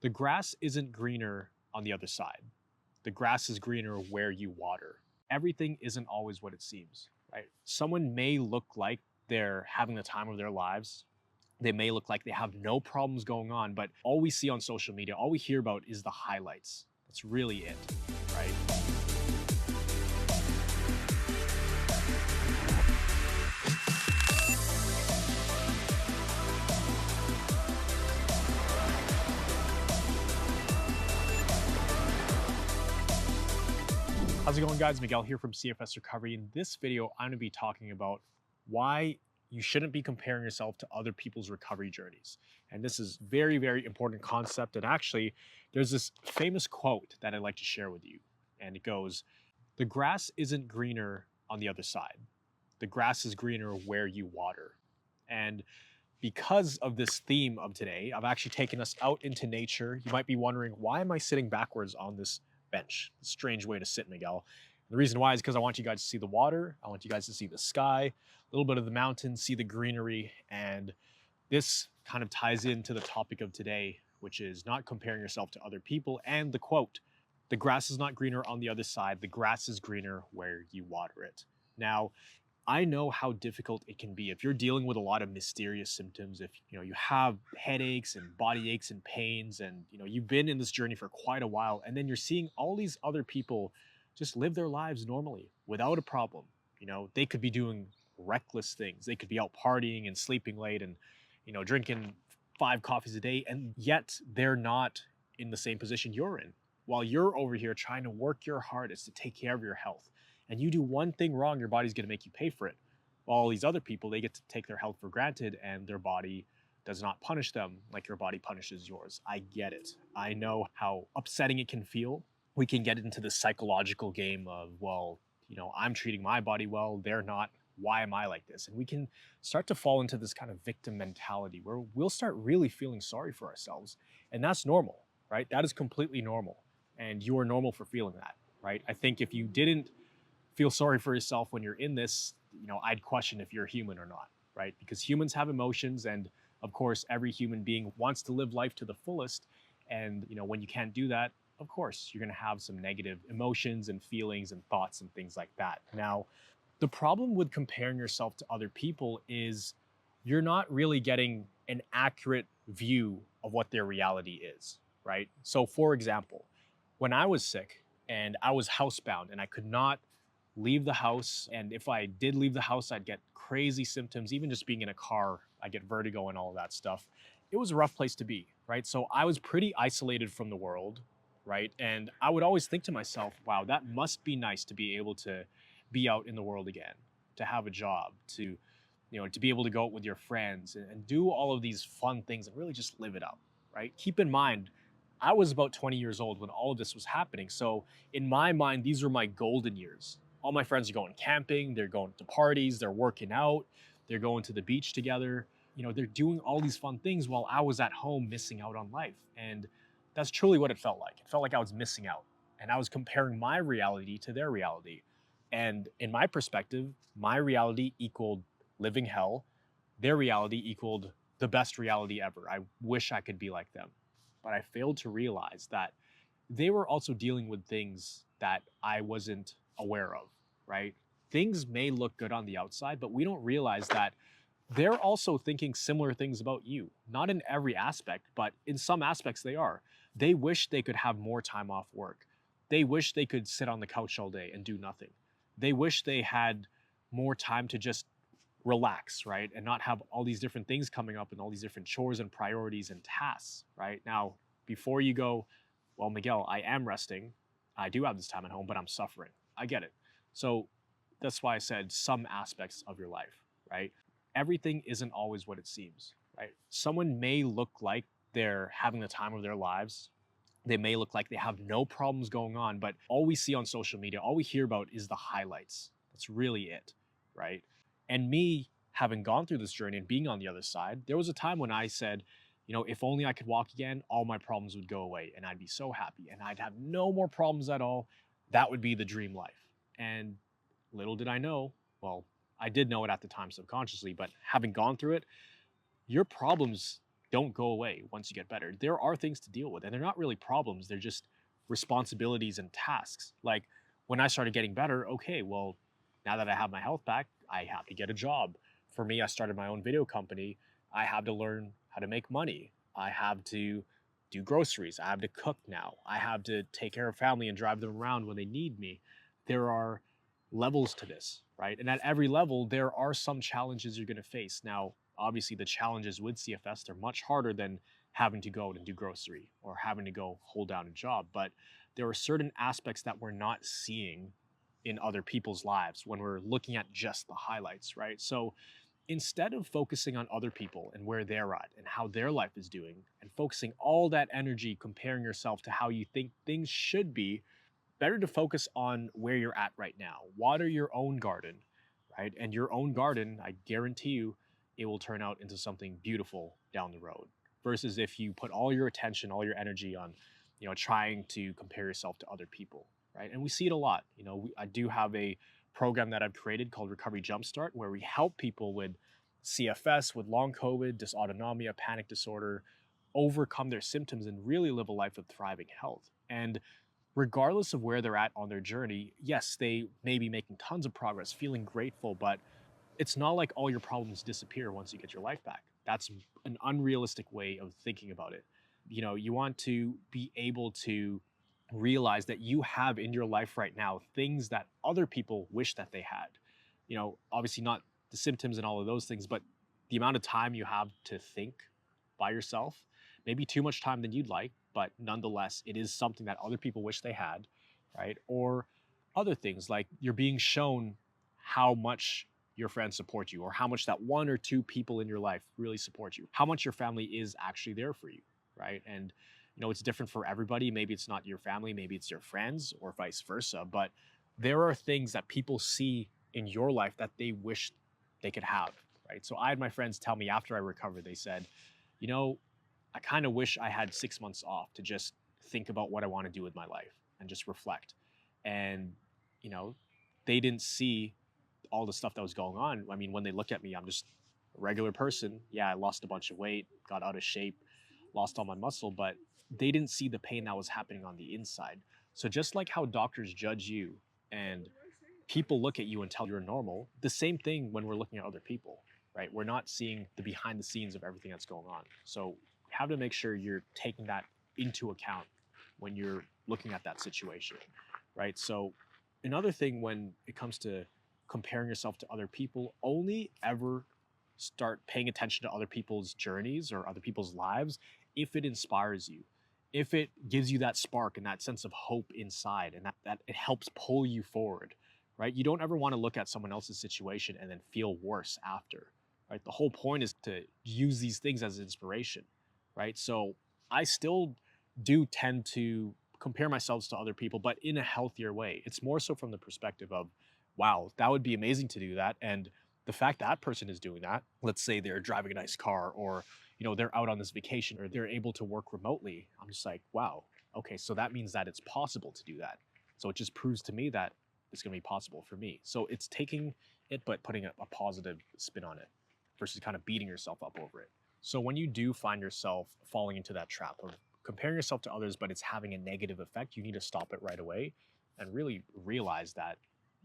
The grass isn't greener on the other side. The grass is greener where you water. Everything isn't always what it seems, right? Someone may look like they're having the time of their lives. They may look like they have no problems going on, but all we see on social media, all we hear about is the highlights. That's really it, right? How's it going, guys? Miguel here from CFS Recovery. In this video, I'm going to be talking about why you shouldn't be comparing yourself to other people's recovery journeys. And this is very, very important concept. And actually, there's this famous quote that I'd like to share with you. And it goes, "The grass isn't greener on the other side. The grass is greener where you water." And because of this theme of today, I've actually taken us out into nature. You might be wondering, why am I sitting backwards on this bench? Strange way to sit, Miguel. The reason why is because I want you guys to see the water. I want you guys to see the sky, a little bit of the mountains, see the greenery. And this kind of ties into the topic of today, which is not comparing yourself to other people. And the quote, "The grass is not greener on the other side. The grass is greener where you water it." Now, I know how difficult it can be if you're dealing with a lot of mysterious symptoms, if you have headaches and body aches and pains, and you've been in this journey for quite a while, and then you're seeing all these other people just live their lives normally without a problem. They could be doing reckless things. They could be out partying and sleeping late and drinking 5 coffees a day, and yet they're not in the same position you're in, while you're over here trying to work your hardest to take care of your health. And you do one thing wrong, your body's going to make you pay for it. While all these other people, they get to take their health for granted and their body does not punish them like your body punishes yours. I get it. I know how upsetting it can feel. We can get into the psychological game of, well, I'm treating my body well, they're not. Why am I like this? And we can start to fall into this kind of victim mentality where we'll start really feeling sorry for ourselves. And that's normal, right? That is completely normal. And you are normal for feeling that, right? I think if you didn't feel sorry for yourself when you're in this, I'd question if you're human or not, right? Because humans have emotions, and of course, every human being wants to live life to the fullest. And when you can't do that, of course, you're going to have some negative emotions and feelings and thoughts and things like that. Now, the problem with comparing yourself to other people is you're not really getting an accurate view of what their reality is, right? So, for example, when I was sick and I was housebound and I could not leave the house, and if I did leave the house, I'd get crazy symptoms. Even just being in a car, I get vertigo and all of that stuff. It was a rough place to be, right? So I was pretty isolated from the world, right? And I would always think to myself, wow, that must be nice to be able to be out in the world again, to have a job, to to be able to go out with your friends and do all of these fun things and really just live it up, right? Keep in mind, I was about 20 years old when all of this was happening. So in my mind, these were my golden years. All my friends are going camping, they're going to parties, they're working out, they're going to the beach together. They're doing all these fun things while I was at home missing out on life. And that's truly what it felt like. It felt like I was missing out. And I was comparing my reality to their reality. And in my perspective, my reality equaled living hell. Their reality equaled the best reality ever. I wish I could be like them. But I failed to realize that they were also dealing with things that I wasn't aware of, right? Things may look good on the outside, but we don't realize that they're also thinking similar things about you. Not in every aspect, but in some aspects they are. They wish they could have more time off work. They wish they could sit on the couch all day and do nothing. They wish they had more time to just relax, right? And not have all these different things coming up and all these different chores and priorities and tasks, right? Now, before you go, well, Miguel, I am resting. I do have this time at home, but I'm suffering. I get it. So that's why I said some aspects of your life, right? Everything isn't always what it seems, right? Someone may look like they're having the time of their lives. They may look like they have no problems going on, but all we see on social media, all we hear about is the highlights. That's really it, right? And me having gone through this journey and being on the other side, there was a time when I said, if only I could walk again, all my problems would go away and I'd be so happy and I'd have no more problems at all. That would be the dream life. And little did I know, well, I did know it at the time subconsciously, but having gone through it, your problems, don't go away once you get better. There are things to deal with, and they're not really problems. They're just responsibilities and tasks. Like when I started getting better, okay, well, now that I have my health back, I have to get a job. For me, I started my own video company. I have to learn how to make money. I have to do groceries. I have to cook now. I have to take care of family and drive them around when they need me. There are levels to this, right? And at every level, there are some challenges you're going to face. Now, obviously, the challenges with CFS, they're much harder than having to go and do grocery or having to go hold down a job. But there are certain aspects that we're not seeing in other people's lives when we're looking at just the highlights, right? So instead of focusing on other people and where they're at and how their life is doing and focusing all that energy comparing yourself to how you think things should be, better to focus on where you're at right now. Water your own garden, right? And your own garden, I guarantee you, it will turn out into something beautiful down the road. Versus if you put all your attention, all your energy on, trying to compare yourself to other people, right? And we see it a lot. I do have a program that I've created called Recovery Jumpstart, where we help people with CFS, with long COVID, dysautonomia, panic disorder, overcome their symptoms and really live a life of thriving health. And regardless of where they're at on their journey, yes, they may be making tons of progress, feeling grateful, but it's not like all your problems disappear once you get your life back. That's an unrealistic way of thinking about it. You want to be able to realize that you have in your life right now things that other people wish that they had. Obviously not the symptoms and all of those things, but the amount of time you have to think by yourself, maybe too much time than you'd like, but nonetheless, it is something that other people wish they had, right? Or other things like you're being shown how much your friends support you, or how much that one or two people in your life really support you, how much your family is actually there for you, right? And it's different for everybody. Maybe it's not your family, maybe it's your friends, or vice versa. But there are things that people see in your life that they wish they could have, right? So I had my friends tell me after I recovered, they said, I kind of wish I had 6 months off to just think about what I want to do with my life and just reflect. And, they didn't see all the stuff that was going on. I mean, when they look at me, I'm just a regular person. Yeah, I lost a bunch of weight, got out of shape, lost all my muscle, but they didn't see the pain that was happening on the inside. So just like how doctors judge you and people look at you and tell you're normal, the same thing when we're looking at other people, right? We're not seeing the behind the scenes of everything that's going on. So you have to make sure you're taking that into account when you're looking at that situation, right? So another thing when it comes to comparing yourself to other people, only ever start paying attention to other people's journeys or other people's lives if it inspires you, if it gives you that spark and that sense of hope inside, and that it helps pull you forward, right? You don't ever want to look at someone else's situation and then feel worse after, right? The whole point is to use these things as inspiration, right? So I still do tend to compare myself to other people, but in a healthier way. It's more so from the perspective of, wow, that would be amazing to do that. And the fact that person is doing that, let's say they're driving a nice car, or they're out on this vacation, or they're able to work remotely, I'm just like, wow, okay, so that means that it's possible to do that. So it just proves to me that it's going to be possible for me. So it's taking it but putting a positive spin on it versus kind of beating yourself up over it. So when you do find yourself falling into that trap of comparing yourself to others but it's having a negative effect, you need to stop it right away and really realize that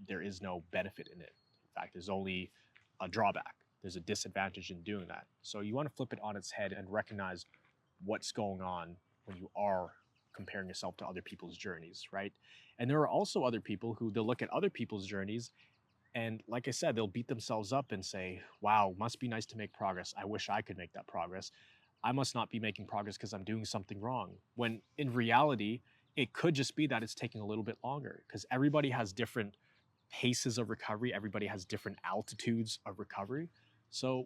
there is no benefit in it. In fact, there's only a drawback. There's a disadvantage in doing that. So you want to flip it on its head and recognize what's going on when you are comparing yourself to other people's journeys, right? And there are also other people who they'll look at other people's journeys and, like I said, they'll beat themselves up and say, wow, must be nice to make progress. I wish I could make that progress. I must not be making progress because I'm doing something wrong. When in reality, it could just be that it's taking a little bit longer because everybody has different paces of recovery. Everybody has different altitudes of recovery. So,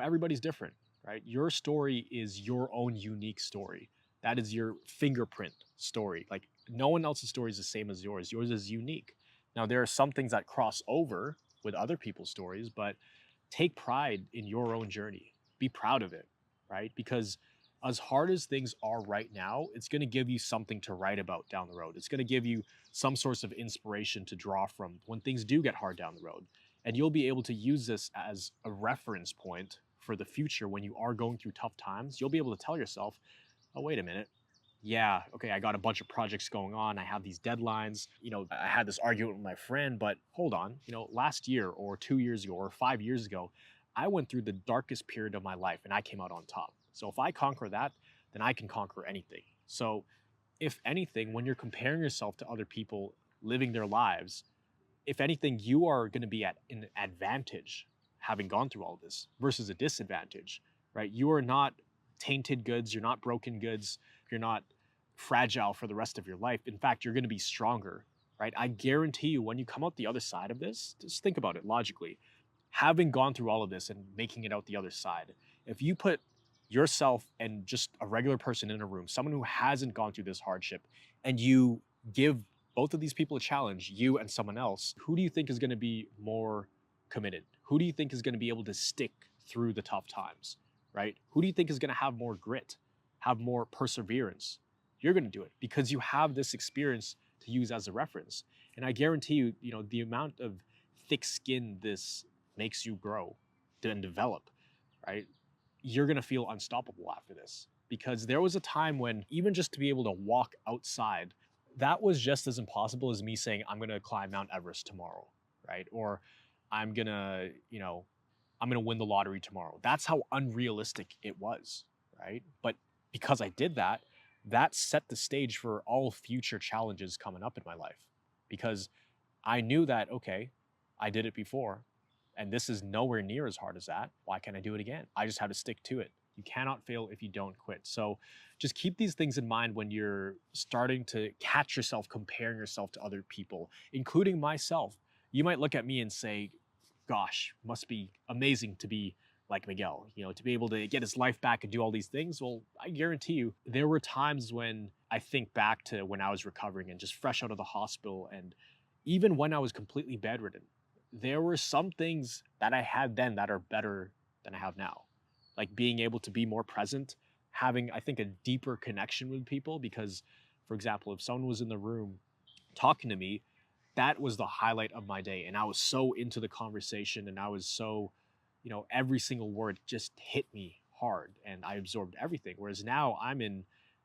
everybody's different, right? Your story is your own unique story. That is your fingerprint story. Like no one else's story is the same as yours. Yours is unique. Now, there are some things that cross over with other people's stories, but take pride in your own journey. Be proud of it, right? Because as hard as things are right now, it's going to give you something to write about down the road. It's going to give you some source of inspiration to draw from when things do get hard down the road. And you'll be able to use this as a reference point for the future, when you are going through tough times, you'll be able to tell yourself, oh, wait a minute. Yeah, okay, I got a bunch of projects going on. I have these deadlines. I had this argument with my friend, but hold on, last year or 2 years ago or 5 years ago, I went through the darkest period of my life and I came out on top. So if I conquer that, then I can conquer anything. So if anything, when you're comparing yourself to other people living their lives, if anything, you are going to be at an advantage having gone through all of this versus a disadvantage, right? You are not tainted goods. You're not broken goods. You're not fragile for the rest of your life. In fact, you're going to be stronger, right? I guarantee you, when you come out the other side of this, just think about it logically. Having gone through all of this and making it out the other side, if you put yourself and just a regular person in a room, someone who hasn't gone through this hardship, and you give both of these people a challenge, you and someone else, who do you think is going to be more committed? Who do you think is going to be able to stick through the tough times, right? Who do you think is going to have more grit, have more perseverance? You're going to do it because you have this experience to use as a reference. And I guarantee you, the amount of thick skin this makes you grow and develop, right? You're going to feel unstoppable after this, because there was a time when even just to be able to walk outside, that was just as impossible as me saying, I'm going to climb Mount Everest tomorrow, right? Or I'm going to, I'm going to win the lottery tomorrow. That's how unrealistic it was, right? But because I did that, that set the stage for all future challenges coming up in my life, because I knew that, okay, I did it before, and this is nowhere near as hard as that. Why can't I do it again? I just have to stick to it. You cannot fail if you don't quit. So just keep these things in mind when you're starting to catch yourself comparing yourself to other people, including myself. You might look at me and say, gosh, must be amazing to be like Miguel, to be able to get his life back and do all these things. Well, I guarantee you, there were times when I think back to when I was recovering and just fresh out of the hospital, and even when I was completely bedridden, there were some things that I had then that are better than I have now. Like being able to be more present, having, I think, a deeper connection with people. Because, for example, if someone was in the room talking to me, that was the highlight of my day. And I was so into the conversation, and I was so, every single word just hit me hard and I absorbed everything. Whereas now I'm in,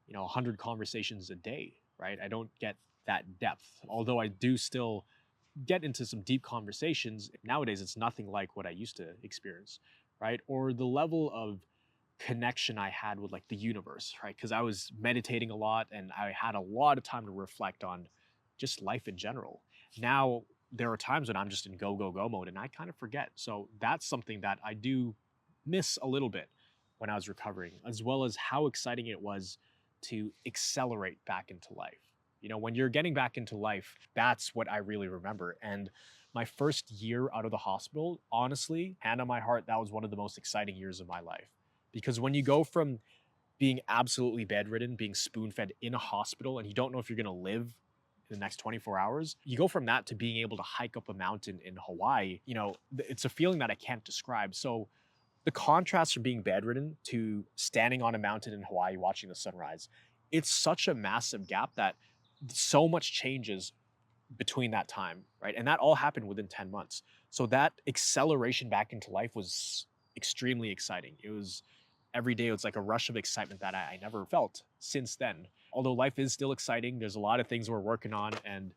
100 conversations a day, right? I don't get that depth, although I do still get into some deep conversations. Nowadays, it's nothing like what I used to experience, right? Or the level of connection I had with like the universe, right? Because I was meditating a lot and I had a lot of time to reflect on just life in general. Now, there are times when I'm just in go, go, go mode and I kind of forget. So that's something that I do miss a little bit when I was recovering, as well as how exciting it was to accelerate back into life. When you're getting back into life, that's what I really remember. And my first year out of the hospital, honestly, hand on my heart, that was one of the most exciting years of my life. Because when you go from being absolutely bedridden, being spoon fed in a hospital, and you don't know if you're going to live in the next 24 hours, you go from that to being able to hike up a mountain in Hawaii. It's a feeling that I can't describe. So the contrast from being bedridden to standing on a mountain in Hawaii watching the sunrise, it's such a massive gap that so much changes between that time, right? And that all happened within 10 months. So that acceleration back into life was extremely exciting. It was every day, it's like a rush of excitement that I never felt since then. Although life is still exciting, there's a lot of things we're working on, and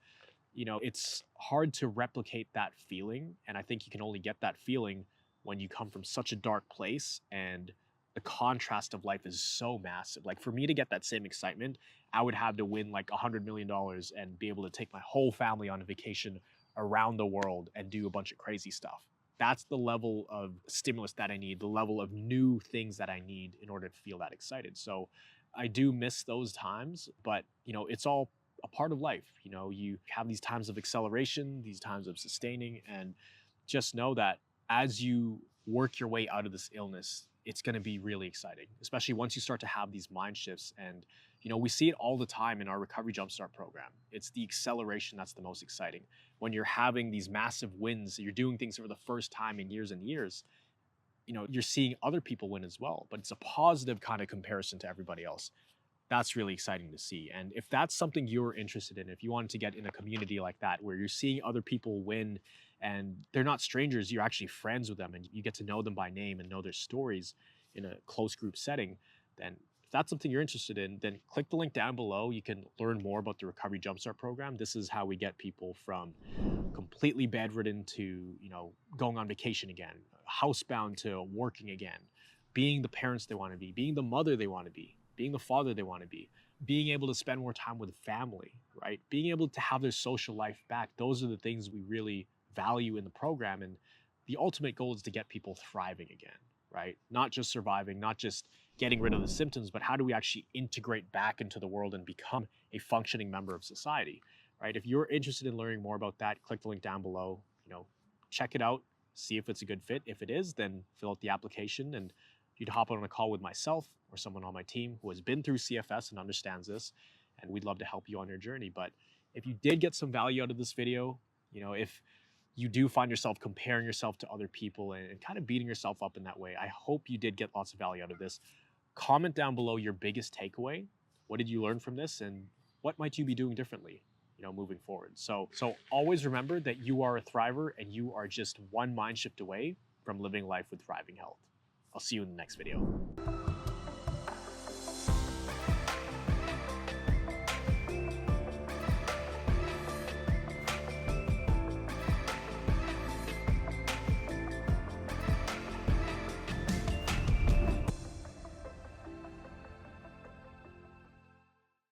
it's hard to replicate that feeling. And I think you can only get that feeling when you come from such a dark place, and the contrast of life is so massive. Like for me to get that same excitement, I would have to win like $100 million and be able to take my whole family on a vacation around the world and do a bunch of crazy stuff. That's the level of stimulus that I need, the level of new things that I need in order to feel that excited. So I do miss those times, but it's all a part of life. You have these times of acceleration, these times of sustaining, and just know that as you work your way out of this illness, it's going to be really exciting, especially once you start to have these mind shifts. And, we see it all the time in our Recovery Jumpstart program. It's the acceleration that's the most exciting. When you're having these massive wins, you're doing things for the first time in years and years, you're seeing other people win as well, but it's a positive kind of comparison to everybody else. That's really exciting to see. And if that's something you're interested in, if you wanted to get in a community like that, where you're seeing other people win and they're not strangers, you're actually friends with them and you get to know them by name and know their stories in a close group setting, then if that's something you're interested in, then click the link down below. You can learn more about the Recovery Jumpstart program. This is how we get people from completely bedridden to, going on vacation again, housebound to working again, being the parents they want to be, being the mother they want to be, being the father they want to be, being able to spend more time with family, right? Being able to have their social life back. Those are the things we really value in the program. And the ultimate goal is to get people thriving again, right? Not just surviving, not just getting rid of the symptoms, but how do we actually integrate back into the world and become a functioning member of society, right? If you're interested in learning more about that, click the link down below, check it out, see if it's a good fit. If it is, then fill out the application and you'd hop on a call with myself or someone on my team who has been through CFS and understands this, and we'd love to help you on your journey. But if you did get some value out of this video, if you do find yourself comparing yourself to other people and kind of beating yourself up in that way, I hope you did get lots of value out of this. Comment down below your biggest takeaway. What did you learn from this, and what might you be doing differently, moving forward? So always remember that you are a thriver and you are just one mind shift away from living life with thriving health. I'll see you in the next video.